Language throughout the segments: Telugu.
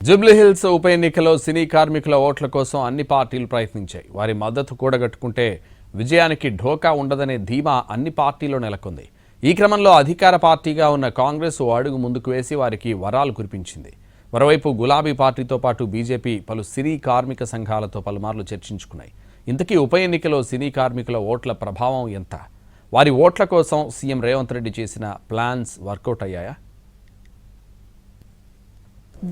జూబ్లీహిల్స్ ఉప ఎన్నికలో సినీ కార్మికుల ఓట్ల కోసం అన్ని పార్టీలు ప్రయత్నించాయి. వారి మద్దతు కూడగట్టుకుంటే విజయానికి ఢోకా ఉండదనే ధీమా అన్ని పార్టీల్లో నెలకొంది. ఈ క్రమంలో అధికార పార్టీగా ఉన్న కాంగ్రెస్ ఓ అడుగు ముందుకు వేసి వారికి వరాలు కురిపించింది. మరోవైపు గులాబీ పార్టీతో పాటు బీజేపీ పలు సినీ కార్మిక సంఘాలతో పలుమార్లు చర్చించుకున్నాయి. ఇంతకీ ఉప ఎన్నికలో సినీ కార్మికుల ఓట్ల ప్రభావం ఎంత? వారి ఓట్ల కోసం సీఎం రేవంత్ రెడ్డి చేసిన ప్లాన్స్ వర్కౌట్ అయ్యాయా?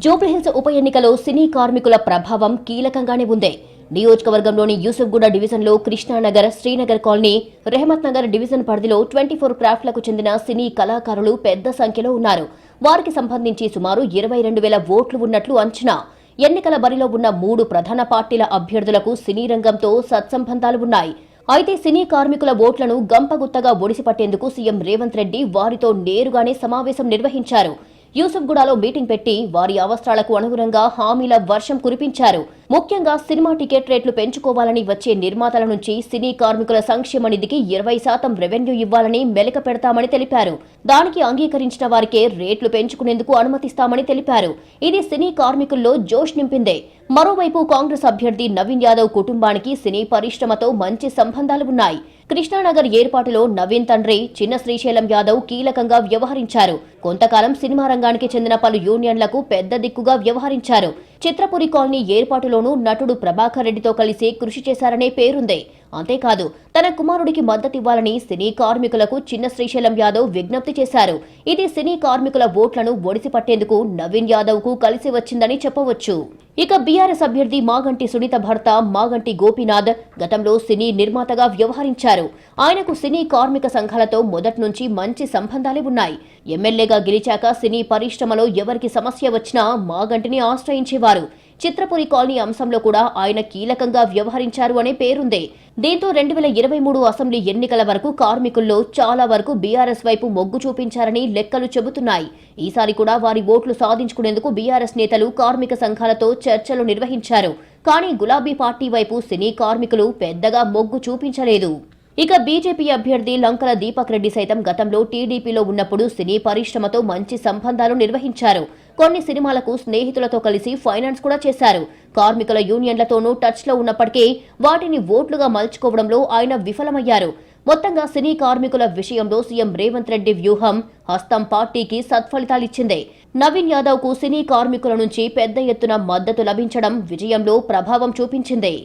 జూబ్లీహిల్స్ ఉప ఎన్నికలో సినీ కార్మికుల ప్రభావం కీలకంగానే ఉంది. నియోజకవర్గంలోని యూసుఫ్గూడ డివిజన్లో కృష్ణానగర్, శ్రీనగర్ కాలనీ, రెహమత్ నగర్ డివిజన్ పరిధిలో 24 క్రాఫ్ట్లకు చెందిన సినీ కళాకారులు పెద్ద సంఖ్యలో ఉన్నారు. వారికి సంబంధించి సుమారు 22,000 ఓట్లు ఉన్నట్లు అంచనా. ఎన్నికల బరిలో ఉన్న 3 ప్రధాన పార్టీల అభ్యర్థులకు సినీ రంగంతో సత్సంబంధాలు ఉన్నాయి. అయితే సినీ కార్మికుల ఓట్లను గంపగుత్తగా ఒడిసిపట్టేందుకు సీఎం రేవంత్ రెడ్డి వారితో నేరుగానే సమావేశం నిర్వహించారు. యూసుఫ్గూడలో మీటింగ్ పెట్టి వారి అవసరాలకు అనుగుణంగా హామీల వర్షం కురిపించారు. ముఖ్యంగా సినిమా టికెట్ రేట్లు పెంచుకోవాలని వచ్చే నిర్మాతల నుంచి సినీ కార్మికుల సంక్షేమ నిధికి 20% రెవెన్యూ ఇవ్వాలని మెలక పెడతామని తెలిపారు. దానికి అంగీకరించిన వారికే రేట్లు పెంచుకునేందుకు అనుమతిస్తామని తెలిపారు. ఇది సినీ కార్మికుల్లో జోష్ నింపిందే. మరోవైపు కాంగ్రెస్ అభ్యర్థి నవీన్ యాదవ్ కుటుంబానికి సినీ పరిశ్రమతో మంచి సంబంధాలు ఉన్నాయి. కృష్ణానగర్ ఏర్పాటులో నవీన్ తండ్రి చిన్న శ్రీశైలం యాదవ్ కీలకంగా వ్యవహరించారు. కొంతకాలం సినిమా రంగానికి చెందిన పలు యూనియన్లకు పెద్ద దిక్కుగా వ్యవహరించారు. చిత్రపురి కాలనీ ఏర్పాటులోనూ నటుడు ప్రభాకర్ రెడ్డితో కలిసి కృషి చేశారనే పేరుంది. అంతేకాదు తన కుమారుడికి మద్దతివ్వాలని సినీ కార్మికులకు చిన్న శ్రీశైలం యాదవ్ విజ్ఞప్తి చేశారు. ఇది సినీ కార్మికుల ఓట్లను ఒడిసిపట్టేందుకు నవీన్ యాదవ్ కు కలిసి వచ్చిందని చెప్పవచ్చు. ఇక బీఆర్ఎస్ అభ్యర్థి మాగంటి సునీత భర్త మాగంటి గోపీనాథ్ గతంలో సినీ నిర్మాతగా వ్యవహరించారు. ఆయనకు సినీ కార్మిక సంఘాలతో మొదటి నుంచి మంచి సంబంధాలే ఉన్నాయి. ఎమ్మెల్యేగా గెలిచాక సినీ పరిశ్రమలో ఎవరికి సమస్య వచ్చినా మాగంటిని ఆశ్రయించేవారు. చిత్రపురి కాలనీ అంశంలో కూడా ఆయన కీలకంగా వ్యవహరించారు అనే పేరుంది. దీంతో 2023 అసెంబ్లీ ఎన్నికల వరకు కార్మికుల్లో చాలా వరకు బీఆర్ఎస్ వైపు మొగ్గు చూపించారని లెక్కలు చెబుతున్నాయి. ఈసారి కూడా వారి ఓట్లు సాధించుకునేందుకు బీఆర్ఎస్ నేతలు కార్మిక సంఘాలతో చర్చలు నిర్వహించారు. కానీ గులాబీ పార్టీ వైపు సినీ కార్మికులు పెద్దగా మొగ్గు చూపించలేదు. ఇక బీజేపీ అభ్యర్థి లంకల దీపక్ రెడ్డి సైతం గతంలో టీడీపీలో ఉన్నప్పుడు సినీ పరిశ్రమతో మంచి సంబంధాలు నిర్వహించారు. కొన్ని సినిమాలకు స్నేహితులతో కలిసి ఫైనాన్స్ కూడా చేశారు. కార్మికుల యూనియన్లతోనూ టచ్లో ఉన్నప్పటికీ వాటిని ఓట్లుగా మలుచుకోవడంలో ఆయన విఫలమయ్యారు. మొత్తంగా సినీ కార్మికుల విషయంలో సీఎం రేవంత్ రెడ్డి వ్యూహం హస్తం పార్టీకి సత్ఫలితాలిచ్చింది. నవీన్ యాదవ్ కు సినీ కార్మికుల నుంచి పెద్ద ఎత్తున మద్దతు లభించడం విజయంలో ప్రభావం చూపించింది.